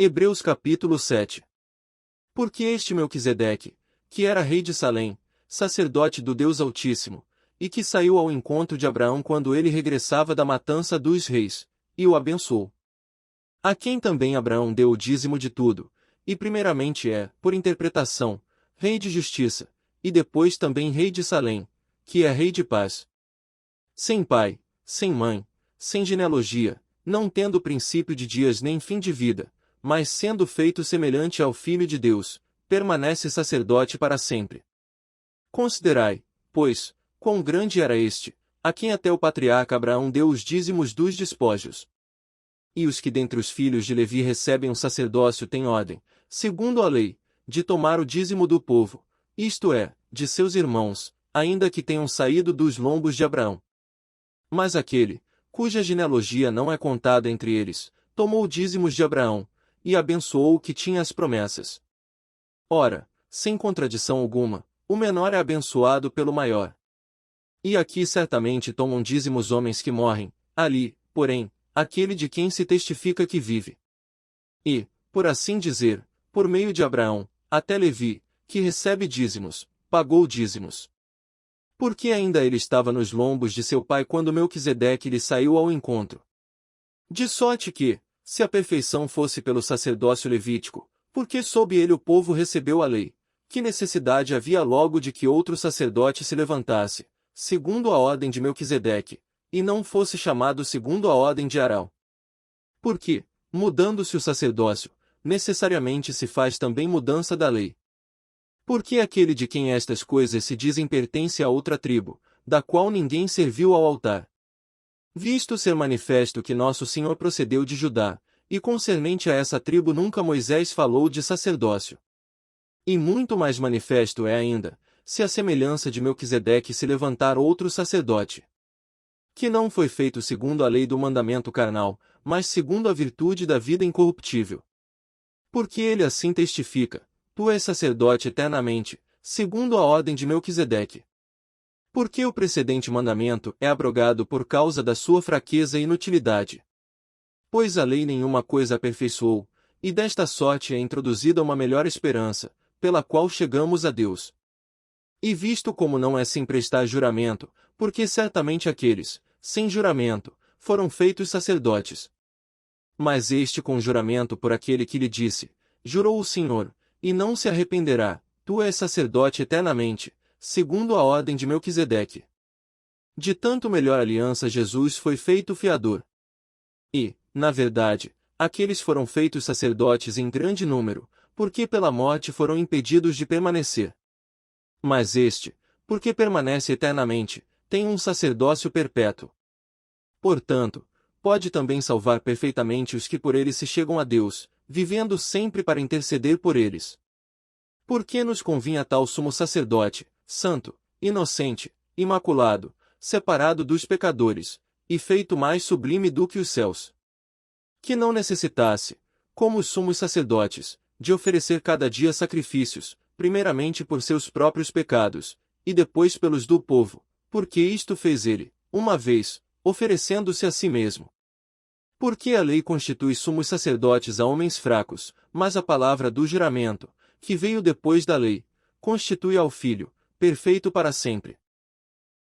Hebreus capítulo 7. Porque este Melquisedeque, que era rei de Salém, sacerdote do Deus Altíssimo, e que saiu ao encontro de Abraão quando ele regressava da matança dos reis, e o abençoou. A quem também Abraão deu o dízimo de tudo, e primeiramente é, por interpretação, rei de justiça, e depois também rei de Salém, que é rei de paz. Sem pai, sem mãe, sem genealogia, não tendo princípio de dias nem fim de vida, mas sendo feito semelhante ao Filho de Deus, permanece sacerdote para sempre. Considerai, pois, quão grande era este, a quem até o patriarca Abraão deu os dízimos dos despojos. E os que dentre os filhos de Levi recebem um sacerdócio têm ordem, segundo a lei, de tomar o dízimo do povo, isto é, de seus irmãos, ainda que tenham saído dos lombos de Abraão. Mas aquele, cuja genealogia não é contada entre eles, tomou dízimos de Abraão, e abençoou o que tinha as promessas. Ora, sem contradição alguma, o menor é abençoado pelo maior. E aqui certamente tomam dízimos homens que morrem, ali, porém, aquele de quem se testifica que vive. E, por assim dizer, por meio de Abraão, até Levi, que recebe dízimos, pagou dízimos. Porque ainda ele estava nos lombos de seu pai quando Melquisedeque lhe saiu ao encontro. De sorte que, se a perfeição fosse pelo sacerdócio levítico, porque sob ele o povo recebeu a lei, que necessidade havia logo de que outro sacerdote se levantasse, segundo a ordem de Melquisedeque, e não fosse chamado segundo a ordem de Arão? Porque, mudando-se o sacerdócio, necessariamente se faz também mudança da lei. Porque aquele de quem estas coisas se dizem pertence a outra tribo, da qual ninguém serviu ao altar. Visto ser manifesto que nosso Senhor procedeu de Judá, e concernente a essa tribo nunca Moisés falou de sacerdócio. E muito mais manifesto é ainda, se a semelhança de Melquisedeque se levantar outro sacerdote, que não foi feito segundo a lei do mandamento carnal, mas segundo a virtude da vida incorruptível. Porque ele assim testifica: tu és sacerdote eternamente, segundo a ordem de Melquisedeque. Porque o precedente mandamento é abrogado por causa da sua fraqueza e inutilidade. Pois a lei nenhuma coisa aperfeiçoou, e desta sorte é introduzida uma melhor esperança, pela qual chegamos a Deus. E visto como não é sem prestar juramento, porque certamente aqueles, sem juramento, foram feitos sacerdotes. Mas este com juramento por aquele que lhe disse: jurou o Senhor, e não se arrependerá, tu és sacerdote eternamente, segundo a ordem de Melquisedeque. De tanto melhor aliança Jesus foi feito fiador. E, na verdade, aqueles foram feitos sacerdotes em grande número, porque pela morte foram impedidos de permanecer. Mas este, porque permanece eternamente, tem um sacerdócio perpétuo. Portanto, pode também salvar perfeitamente os que por ele se chegam a Deus, vivendo sempre para interceder por eles. Porque nos convinha tal sumo sacerdote, santo, inocente, imaculado, separado dos pecadores, e feito mais sublime do que os céus, que não necessitasse, como os sumos sacerdotes, de oferecer cada dia sacrifícios, primeiramente por seus próprios pecados, e depois pelos do povo, porque isto fez ele, uma vez, oferecendo-se a si mesmo. Porque a lei constitui sumos sacerdotes a homens fracos, mas a palavra do juramento, que veio depois da lei, constitui ao Filho, perfeito para sempre.